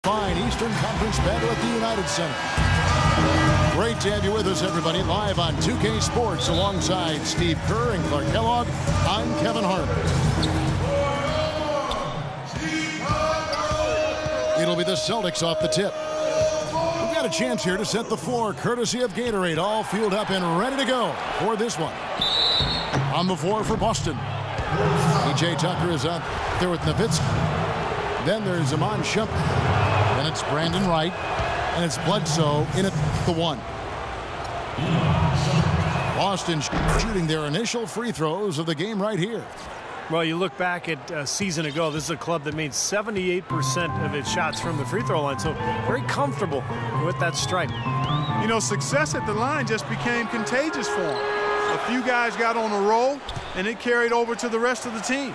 Fine Eastern Conference battle at the United Center. Great to have you with us, everybody, live on 2K Sports alongside Steve Kerr and Clark Kellogg. I'm Kevin Harper. It'll be the Celtics off the tip. We've got a chance here to set the floor, courtesy of Gatorade, all fueled up and ready to go for this one. On the floor for Boston, P.J. Tucker is out there with Nowitzki. Then there's Iman Shumpert. Then it's Brandon Wright, and it's Bledsoe in at the 1. Boston shooting their initial free throws of the game right here. Well, you look back at a season ago, this is a club that made 78% of its shots from the free throw line, so very comfortable with that stripe. You know, success at the line just became contagious for them. A few guys got on a roll, and it carried over to the rest of the team.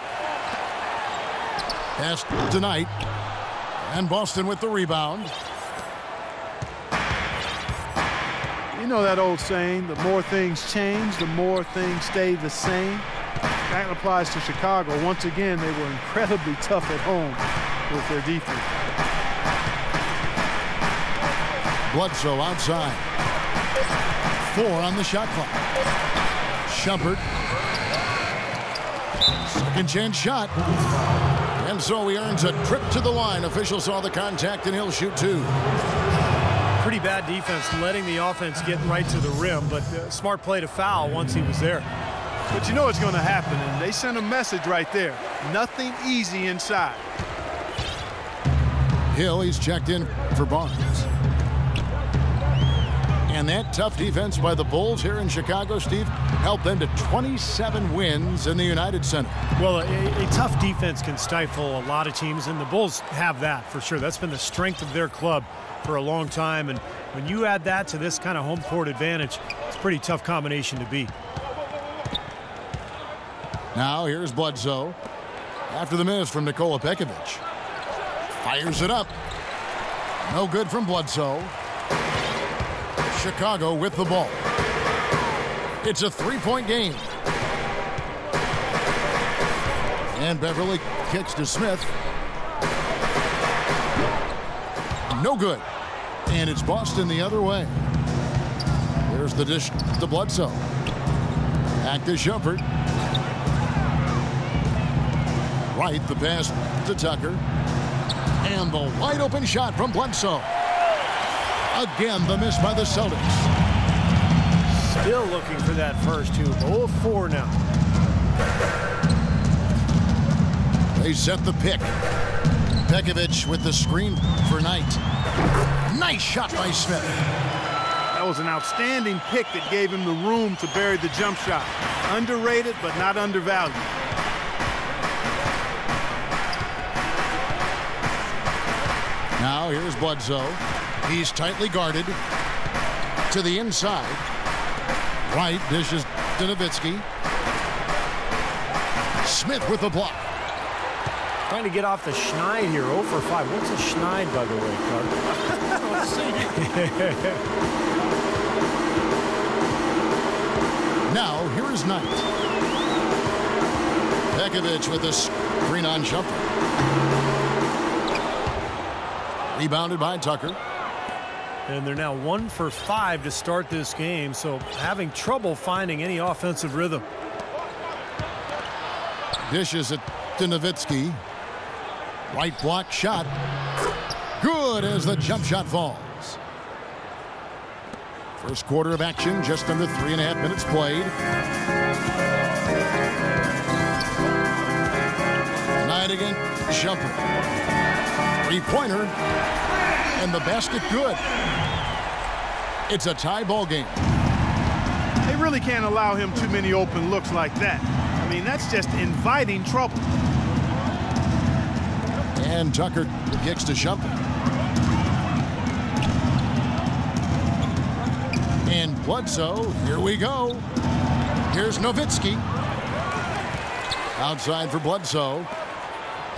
Pass tonight, and Boston with the rebound. You know that old saying, the more things change, the more things stay the same. That applies to Chicago. Once again, they were incredibly tough at home with their defense. Bledsoe outside. 4 on the shot clock. Shumpert. Second chance shot. And so he earns a trip to the line. Official saw the contact, and he'll shoot 2. Pretty bad defense, letting the offense get right to the rim, but smart play to foul once he was there. But you know what's going to happen, and they sent a message right there. Nothing easy inside. Hill, he's checked in for Barnes. And that tough defense by the Bulls here in Chicago, Steve, helped them to 27 wins in the United Center. Well, a tough defense can stifle a lot of teams, and the Bulls have that for sure. That's been the strength of their club for a long time, and when you add that to this kind of home court advantage, it's a pretty tough combination to beat. Now here's Bledsoe. After the miss from Nikola Pekovic. Fires it up. No good from Bledsoe. Chicago with the ball. It's a 3-point game. And Beverly kicks to Smith. No good. And it's Boston the other way. There's the dish to Bledsoe. Back to Shumpert. Right, the pass to Tucker. And the wide open shot from Bledsoe. Again, the miss by the Celtics. Still looking for that first 2. 0 of 4 now. They set the pick. Pekovic with the screen for Knight. Nice shot by Smith. That was an outstanding pick that gave him the room to bury the jump shot. Underrated, but not undervalued. Now here's Bledsoe. He's tightly guarded to the inside. Wright dishes to Nowitzki. Smith with the block. Trying to get off the schneid here. 0 for 5. What's a schneid, by the way, Clark? Now here is Knight. Pekovic with a screen on Shumpert. Rebounded by Tucker. And they're now 1 for 5 to start this game, so having trouble finding any offensive rhythm. Dishes it to Nowitzki. Right block shot. Good as the jump shot falls. First quarter of action, just under 3.5 minutes played. Knight again, Shumpert. 3-pointer. And the basket good. It's a tie ball game. They really can't allow him too many open looks like that. I mean, that's just inviting trouble. And Tucker kicks to Shumpert. And Bledsoe, here we go. Here's Nowitzki. Outside for Bledsoe.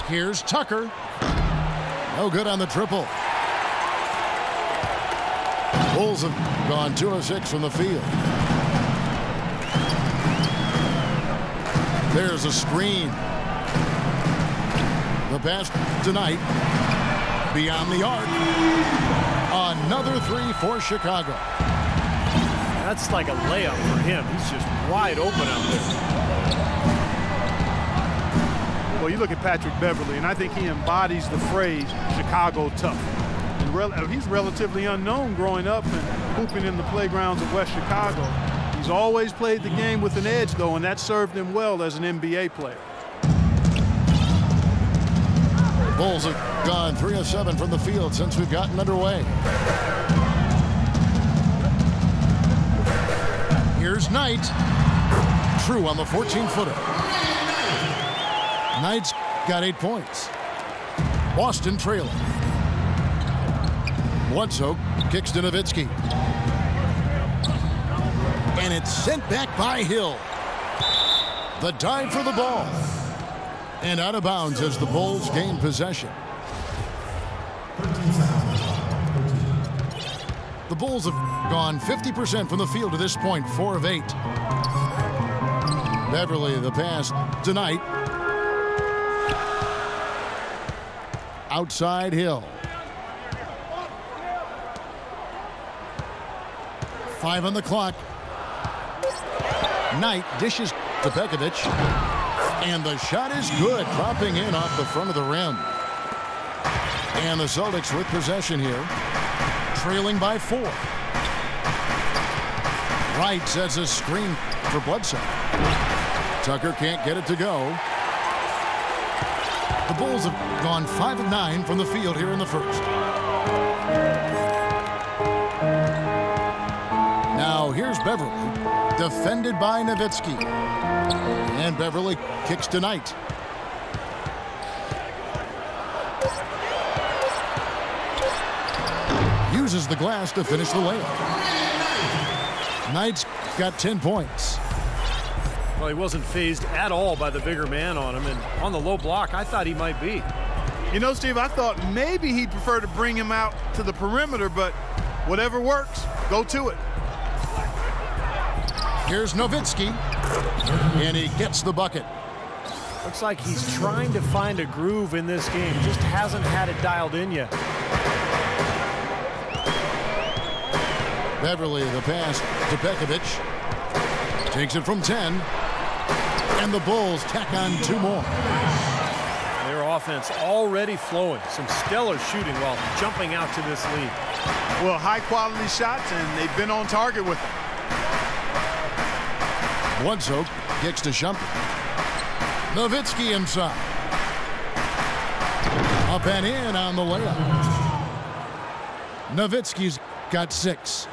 Here's Tucker. No good on the triple. Bulls have gone 2 of 6 from the field. There's a screen. The pass tonight. beyond the arc. Another three for Chicago. That's like a layup for him. He's just wide open out there. Well, you look at Patrick Beverley, and I think he embodies the phrase Chicago tough. And he's relatively unknown growing up and hooping in the playgrounds of West Chicago. He's always played the game with an edge, though, and that served him well as an NBA player. Bulls have gone 3 of 7 from the field since we've gotten underway. Here's Knight. True on the 14-footer. Knight's got 8 points. Boston trailing. Bledsoe kicks to Nowitzki. And it's sent back by Hill. The dive for the ball. And out of bounds as the Bulls gain possession. The Bulls have gone 50% from the field to this point, 4 of 8. Beverley the pass tonight. Outside Hill. 5 on the clock. Knight dishes to Pekovic. And the shot is good, dropping in off the front of the rim. And the Celtics with possession here, trailing by 4. Wright sets a screen for Bledsoe. Tucker can't get it to go. The Bulls have gone 5 of 9 from the field here in the first. Now here's Beverley, defended by Nowitzki. And Beverley kicks to Knight. Uses the glass to finish the layup. Knight's got 10 points. Well, he wasn't fazed at all by the bigger man on him, and on the low block, I thought he might be. You know, Steve, I thought maybe he'd prefer to bring him out to the perimeter, but whatever works, go to it. Here's Nowitzki, and he gets the bucket. Looks like he's trying to find a groove in this game, just hasn't had it dialed in yet. Beverley the pass to Pekovic. Takes it from 10. And the Bulls tack on 2 more. Their offense already flowing. Some stellar shooting while jumping out to this lead. Well, high-quality shots, and they've been on target with them. Bledsoe kicks to Shumpert. Nowitzki inside. Up and in on the layup. Nowitzki's got 6.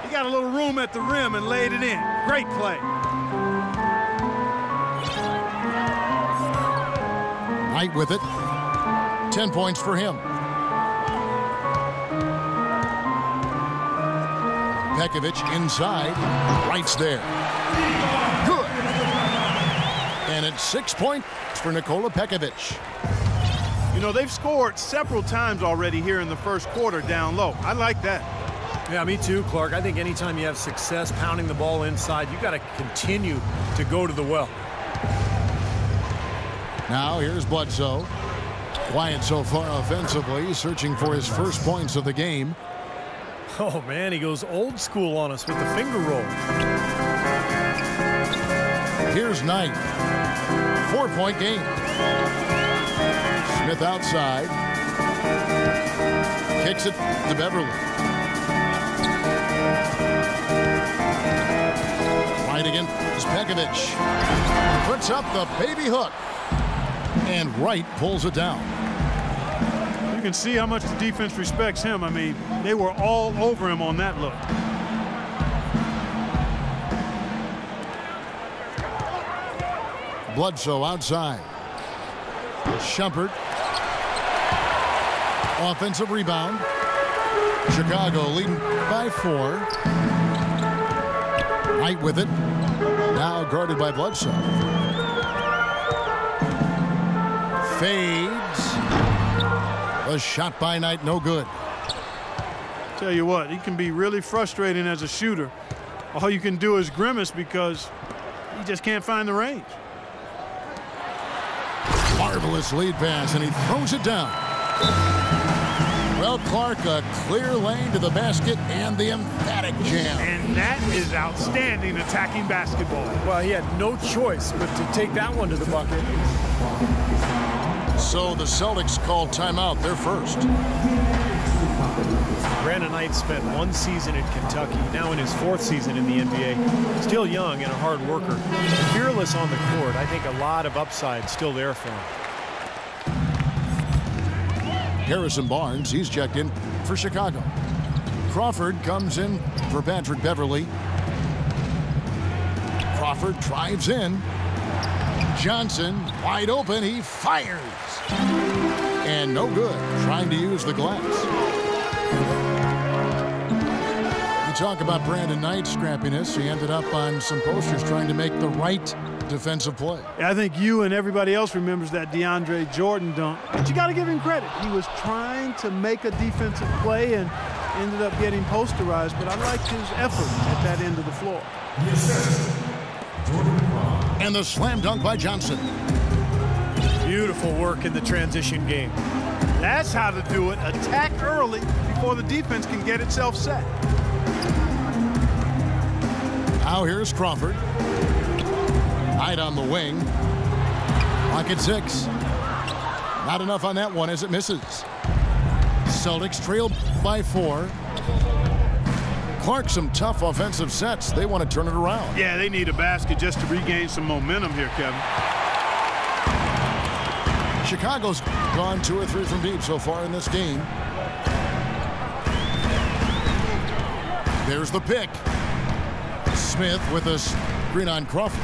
He got a little room at the rim and laid it in. Great play. Knight with it. 10 points for him. Pekovic inside. Wright's there. Good. And it's 6 points for Nikola Pekovic. You know, they've scored several times already here in the first quarter down low. I like that. Yeah, me too, Clark. I think anytime you have success pounding the ball inside, you got to continue to go to the well. Now here's Bledsoe. Quiet so far offensively, searching for his first points of the game. Oh, man, he goes old school on us with the finger roll. Here's Knight. 4-point game. Smith outside. Kicks it to Beverley. Right against Pekovic. Puts up the baby hook. And Wright pulls it down. You can see how much the defense respects him. I mean, they were all over him on that look. Bledsoe outside. Shumpert. Offensive rebound. Chicago leading by 4. Knight with it. Now guarded by Bledsoe. Fades. A shot by Knight, no good. Tell you what, he can be really frustrating as a shooter. All you can do is grimace because he just can't find the range. Marvelous lead pass, and he throws it down. Well, Clark, a clear lane to the basket and the emphatic jam. And that is outstanding attacking basketball. Well, he had no choice but to take that one to the bucket. So the Celtics called timeout, their first. Brandon Knight spent 1 season in Kentucky, now in his 4th season in the NBA. Still young and a hard worker. Fearless on the court. I think a lot of upside still there for him. Harrison Barnes, he's checked in for Chicago. Crawford comes in for Patrick Beverly. Crawford drives in. Johnson wide open, he fires. And no good, trying to use the glass. You talk about Brandon Knight's scrappiness. He ended up on some posters trying to make the right defensive play. I think you and everybody else remembers that DeAndre Jordan dunk, but you got to give him credit. He was trying to make a defensive play and ended up getting posterized, but I liked his effort at that end of the floor. And the slam dunk by Johnson. Beautiful work in the transition game. That's how to do it. Attack early before the defense can get itself set. Now here's Crawford. Knight on the wing. Clock at 6. Not enough on that one as it misses. Celtics trail by 4. Clark, some tough offensive sets. They want to turn it around. Yeah, they need a basket just to regain some momentum here, Kevin. Chicago's gone 2 or 3 from deep so far in this game. There's the pick. Smith with a screen on Crawford.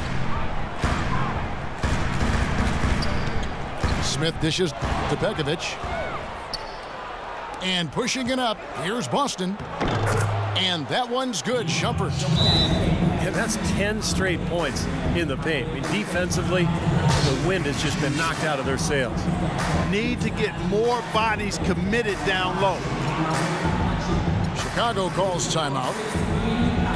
Smith dishes to Pekovic. And pushing it up, here's Boston. And that one's good. Shumpert. And that's 10 straight points in the paint. I mean, defensively, the wind has just been knocked out of their sails. Need to get more bodies committed down low. Chicago calls timeout.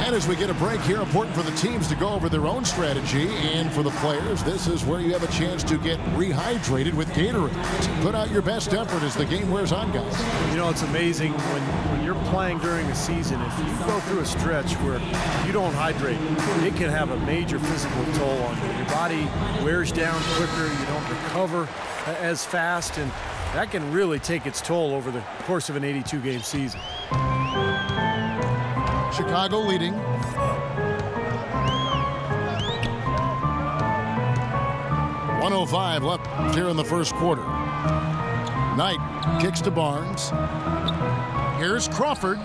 And as we get a break here, important for the teams to go over their own strategy. And for the players, this is where you have a chance to get rehydrated with Gatorade. Put out your best effort as the game wears on, guys. You know, it's amazing when you're playing during a season, if you go through a stretch where you don't hydrate, it can have a major physical toll on you. Your body wears down quicker, you don't recover as fast, and that can really take its toll over the course of an 82-game season. Chicago leading. .105 left here in the first quarter. Knight kicks to Barnes. Here's Crawford.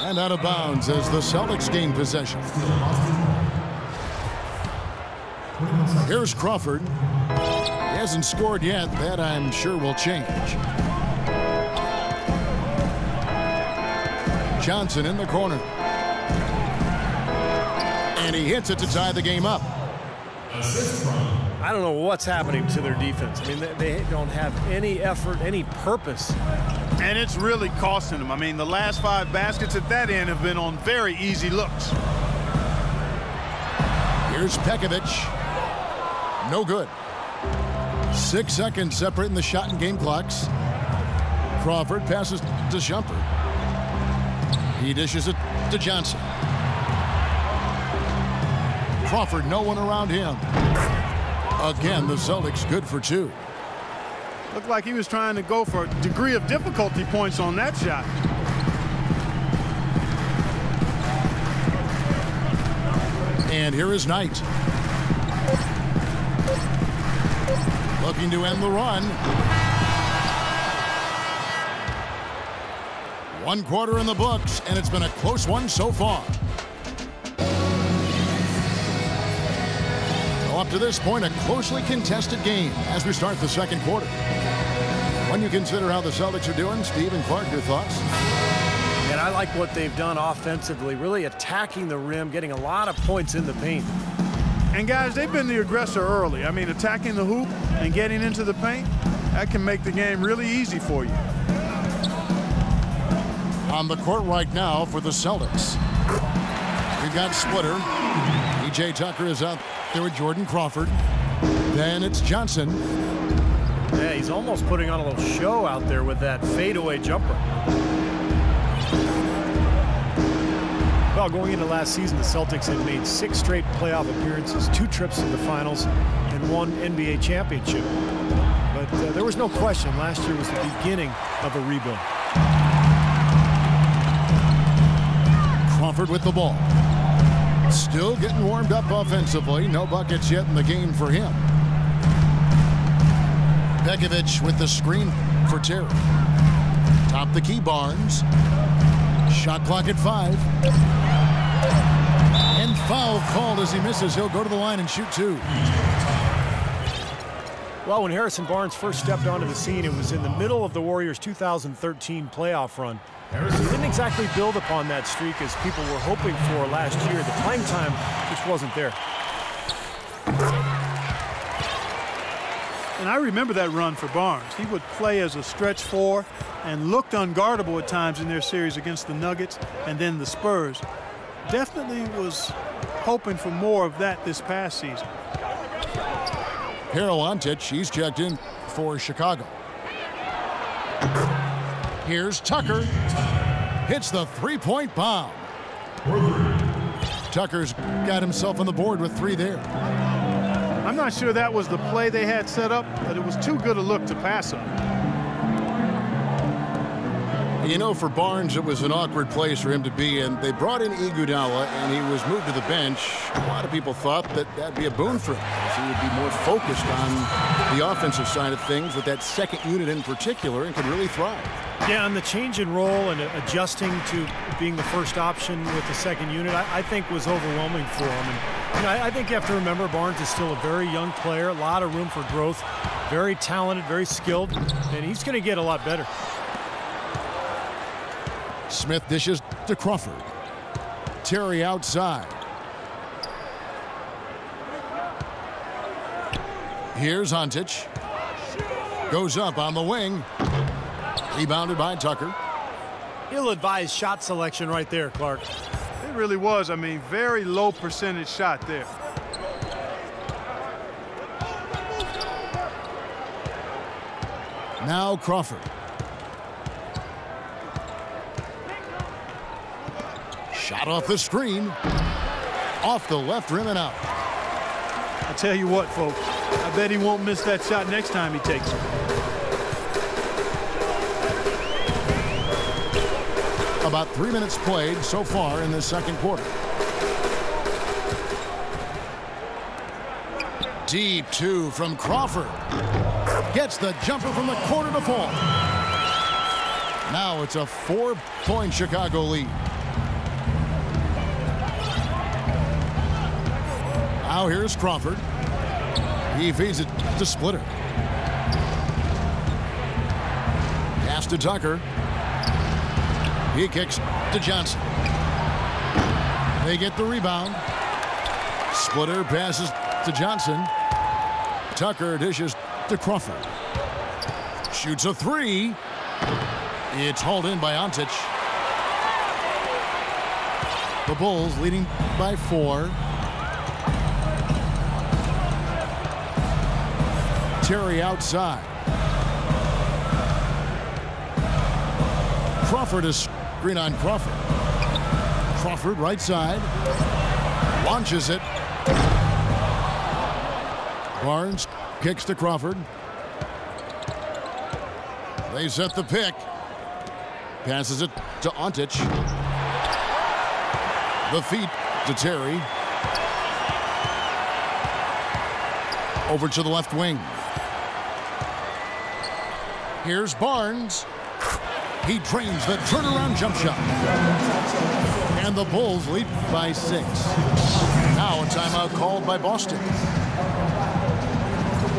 And out of bounds as the Celtics gain possession. Here's Crawford. He hasn't scored yet. That, I'm sure, will change. Johnson in the corner. And he hits it to tie the game up. I don't know what's happening to their defense. I mean, they don't have any effort, any purpose. And it's really costing them. I mean, the last 5 baskets at that end have been on very easy looks. Here's Pekovic. No good. 6 seconds separating the shot and game clocks. Crawford passes to Shumpert. He dishes it to Johnson. Crawford, no one around him. Again, the Celtics good for 2. Looked like he was trying to go for a degree of difficulty points on that shot. And here is Knight. Looking to end the run. 1 quarter in the books, and it's been a close one so far. Well, up to this point, a closely contested game as we start the second quarter. When you consider how the Celtics are doing, Steve and Clark, your thoughts? And I like what they've done offensively, really attacking the rim, getting a lot of points in the paint. And guys, they've been the aggressor early. I mean, attacking the hoop and getting into the paint, that can make the game really easy for you. On the court right now for the Celtics. We've got Splitter. E.J. Tucker is out there with Jordan Crawford. Then it's Johnson. Yeah, he's almost putting on a little show out there with that fadeaway jumper. Well, going into last season, the Celtics had made 6 straight playoff appearances, 2 trips to the finals, and 1 NBA championship. But there was no question last year was the beginning of a rebuild. Crawford with the ball. Still getting warmed up offensively. No buckets yet in the game for him. Pekovic with the screen for Terry. Top the key, Barnes. Shot clock at 5. And foul called as he misses. He'll go to the line and shoot 2. Well, when Harrison Barnes first stepped onto the scene, it was in the middle of the Warriors' 2013 playoff run. He didn't exactly build upon that streak as people were hoping for last year. The playing time just wasn't there. And I remember that run for Barnes. He would play as a stretch 4 and looked unguardable at times in their series against the Nuggets and then the Spurs. Definitely was hoping for more of that this past season. Antic, he's checked in for Chicago. Here's Tucker. Hits the 3-point bomb. Tucker's got himself on the board with 3 there. I'm not sure that was the play they had set up, but it was too good a look to pass up. You know, for Barnes, it was an awkward place for him to be in. They brought in Iguodala, and he was moved to the bench. A lot of people thought that that'd be a boon for him, as he would be more focused on the offensive side of things with that second unit in particular and could really thrive. Yeah, and the change in role and adjusting to being the first option with the second unit, I think was overwhelming for him. And you know, I think you have to remember Barnes is still a very young player, a lot of room for growth, very talented, very skilled, and he's going to get a lot better. Smith dishes to Crawford. Terry outside. Here's Huntic. Goes up on the wing. Rebounded by Tucker. Ill-advised shot selection right there, Clark. It really was. I mean, very low percentage shot there. Now Crawford. Shot off the screen. Off the left rim and out. I tell you what, folks, I bet he won't miss that shot next time he takes it. About 3 minutes played so far in the second quarter. Deep 2 from Crawford. Gets the jumper from the corner to fall. Now it's a 4-point Chicago lead. Now here's Crawford. He feeds it to Splitter. Pass to Tucker. He kicks to Johnson. They get the rebound. Splitter passes to Johnson. Tucker dishes to Crawford. Shoots a 3. It's hauled in by Antic. The Bulls leading by 4. Terry outside. Crawford is screen on Crawford. Crawford right side. Launches it. Barnes kicks to Crawford. They set the pick. Passes it to Antic. The feet to Terry. Over to the left wing. Here's Barnes. He trains the turnaround jump shot. And the Bulls lead by 6. Now a timeout called by Boston.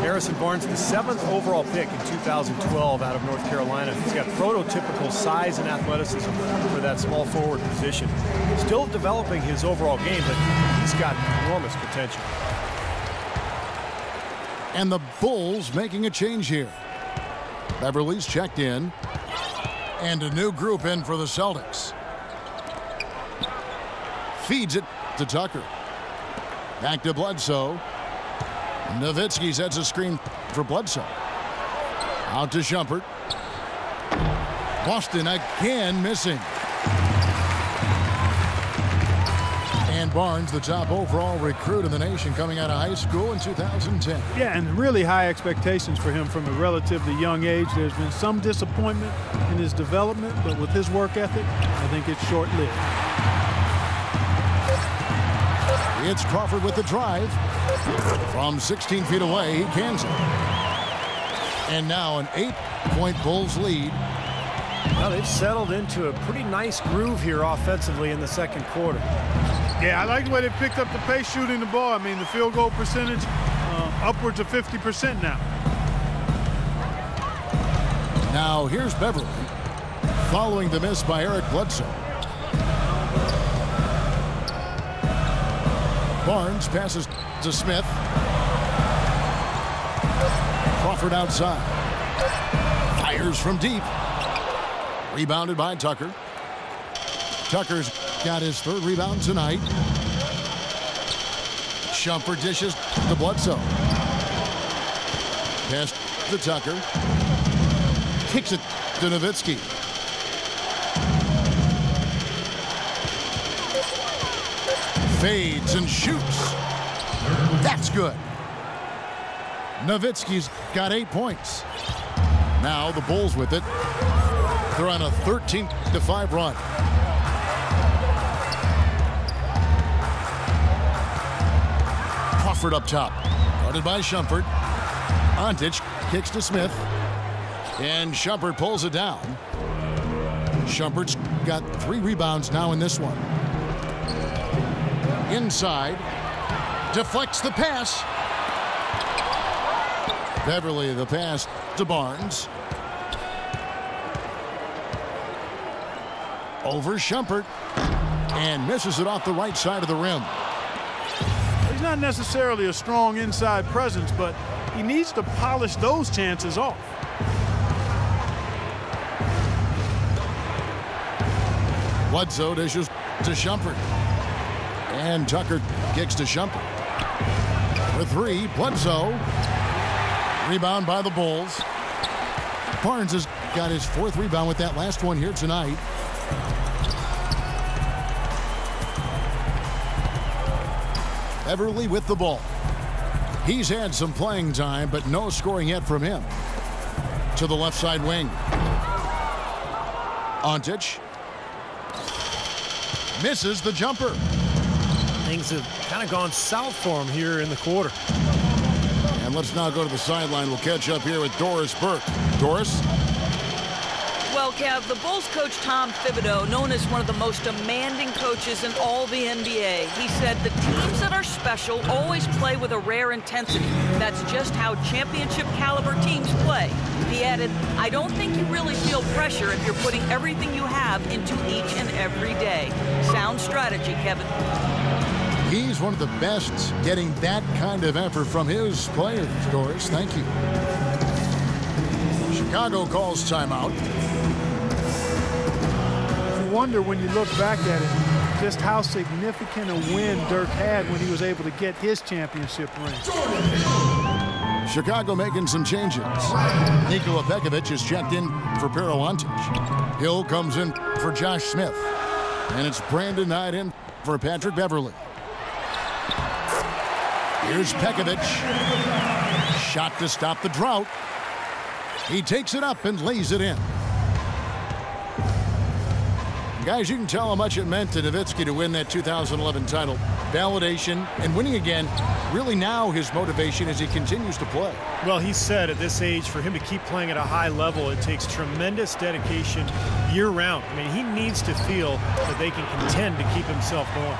Harrison Barnes, the 7th overall pick in 2012 out of North Carolina. He's got prototypical size and athleticism for that small forward position. Still developing his overall game, but he's got enormous potential. And the Bulls making a change here. Beverly's checked in. And a new group in for the Celtics. Feeds it to Tucker. Back to Bledsoe. Nowitzki sets a screen for Bledsoe. Out to Shumpert. Boston again missing. And Barnes, the top overall recruit in the nation coming out of high school in 2010. Yeah, and really high expectations for him from a relatively young age. There's been some disappointment in his development, but with his work ethic, I think it's short-lived. It's Crawford with the drive. From 16 feet away, he cans it. And now an 8-point Bulls lead. Well, they've settled into a pretty nice groove here offensively in the second quarter. Yeah, I like the way they picked up the pace shooting the ball. I mean, the field goal percentage upwards of 50% now. Now here's Beverly following the miss by Eric Bledsoe. Barnes passes to Smith. Crawford outside. Fires from deep. Rebounded by Tucker. Tucker's got his third rebound tonight. Shumpert dishes to Bledsoe. Pass to Tucker. Kicks it to Nowitzki. Fades and shoots. That's good. Nowitzki's got 8 points. Now the Bulls with it. They're on a 13-5 run. Crawford up top. Guarded by Shumpert. Ontic kicks to Smith. And Shumpert pulls it down. Shumpert's got 3 rebounds now in this one. Inside. Deflects the pass. Beverly the pass to Barnes. Over Shumpert. And misses it off the right side of the rim. He's not necessarily a strong inside presence, but he needs to polish those chances off. Bledsoe dishes to Shumpert. And Tucker kicks to Shumpert. For 3, Bledsoe. Rebound by the Bulls. Barnes has got his 4th rebound with that last one here tonight. Beverly with the ball. He's had some playing time, but no scoring yet from him. To the left side wing. Ontic. Misses the jumper. Things have kind of gone south for him here in the quarter. And let's now go to the sideline. We'll catch up here with Doris Burke. Doris? Well, Kev, the Bulls coach Tom Thibodeau, known as one of the most demanding coaches in all the NBA, he said the teams that are special always play with a rare intensity. That's just how championship caliber teams play. He added, I don't think you really feel pressure if you're putting everything you have into each and every day. Sound strategy, Kevin. He's one of the best getting that kind of effort from his players, Doris. Thank you. Chicago calls timeout. You wonder when you look back at it just how significant a win Dirk had when he was able to get his championship ring. Chicago making some changes. Nikola Pekovic is checked in for Pero Ontic. Hill comes in for Josh Smith. And it's Brandon Knight in for Patrick Beverly. Here's Pekovic. Shot to stop the drought. He takes it up and lays it in. Guys, you can tell how much it meant to Nowitzki to win that 2011 title. Validation and winning again, really now his motivation as he continues to play. Well, he said at this age, for him to keep playing at a high level, it takes tremendous dedication year-round. I mean, he needs to feel that they can contend to keep himself going.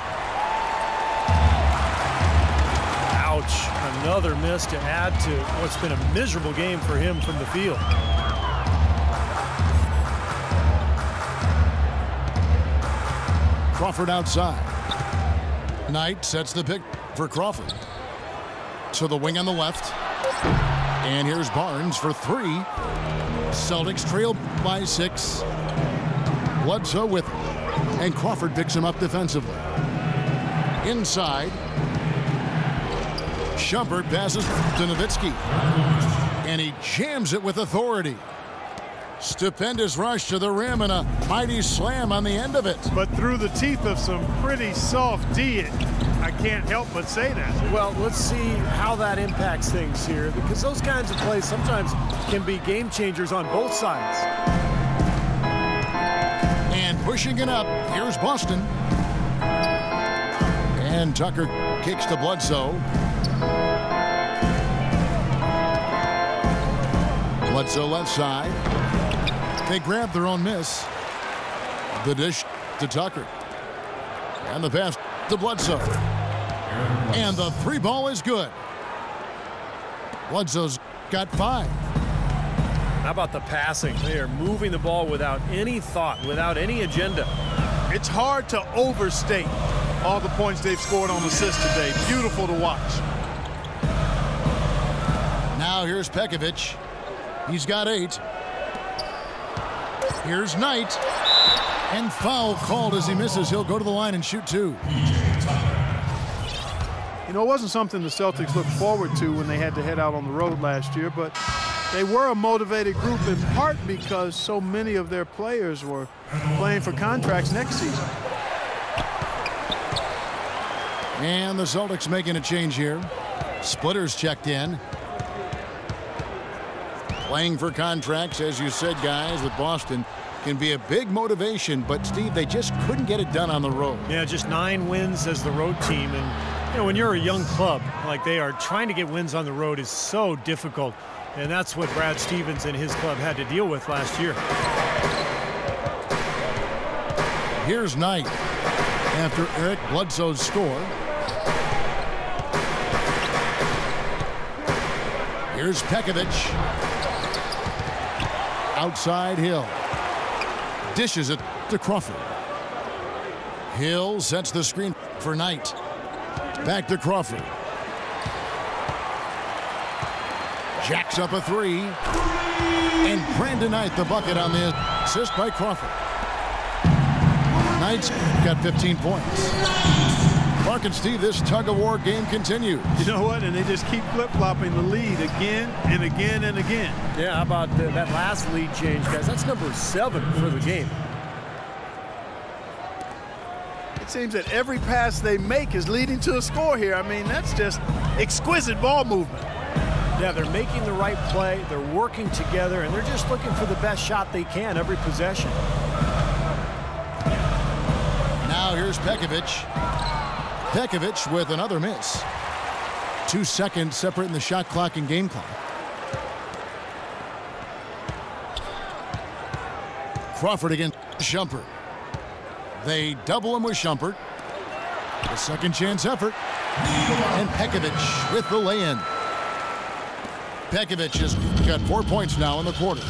Ouch, another miss to add to what's been a miserable game for him from the field. Crawford outside. Knight sets the pick for Crawford. To the wing on the left. And here's Barnes for 3. Celtics trail by 6. Bledsoe with him. And Crawford picks him up defensively. Inside. Shumpert passes to Nowitzki. And he jams it with authority. Stupendous rush to the rim and a mighty slam on the end of it. But through the teeth of some pretty soft D, I can't help but say that. Well, let's see how that impacts things here, because those kinds of plays sometimes can be game changers on both sides. And pushing it up, here's Boston. And Tucker kicks to Bledsoe. Bledsoe left side. They grab their own miss. The dish to Tucker. And the pass to Bledsoe. And the three ball is good. Bledsoe's got 5. How about the passing? They are moving the ball without any thought, without any agenda. It's hard to overstate all the points they've scored on assists today. Beautiful to watch. Now here's Pekovic. He's got 8. Here's Knight. And foul called as he misses. He'll go to the line and shoot 2. You know, it wasn't something the Celtics looked forward to when they had to head out on the road last year, but they were a motivated group in part because so many of their players were playing for contracts next season. And the Celtics making a change here. Splitters checked in. Playing for contracts, as you said, guys, with Boston can be a big motivation, but Steve, they just couldn't get it done on the road. Yeah, just 9 wins as the road team, and you know, when you're a young club like they are, trying to get wins on the road is so difficult, and that's what Brad Stevens and his club had to deal with last year. Here's Knight after Eric Bledsoe's score. Here's Pekovic. Outside Hill. Dishes it to Crawford. Hill sets the screen for Knight. Back to Crawford. Jacks up a 3. And Brandon Knight the bucket on the assist by Crawford. Knight's got 15 points. Mark and Steve, this tug-of-war game continues. You know what? And they just keep flip-flopping the lead again and again and again. Yeah, how about that last lead change, guys? That's number 7 for the game. It seems that every pass they make is leading to a score here. I mean, that's just exquisite ball movement. Yeah, they're making the right play, they're working together, and they're just looking for the best shot they can every possession. Now here's Pekovic. Pekovic with another miss. 2 seconds separating the shot clock and game clock. Crawford against Shumpert. They double him with Shumpert. A second chance effort. And Pekovic with the lay-in. Pekovic has got 4 points now in the quarter.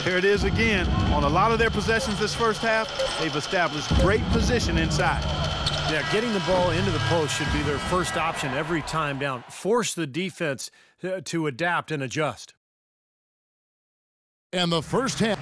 Here it is again. On a lot of their possessions this first half, they've established great position inside. Yeah, getting the ball into the post should be their first option every time down. Force the defense to adapt and adjust. And the first half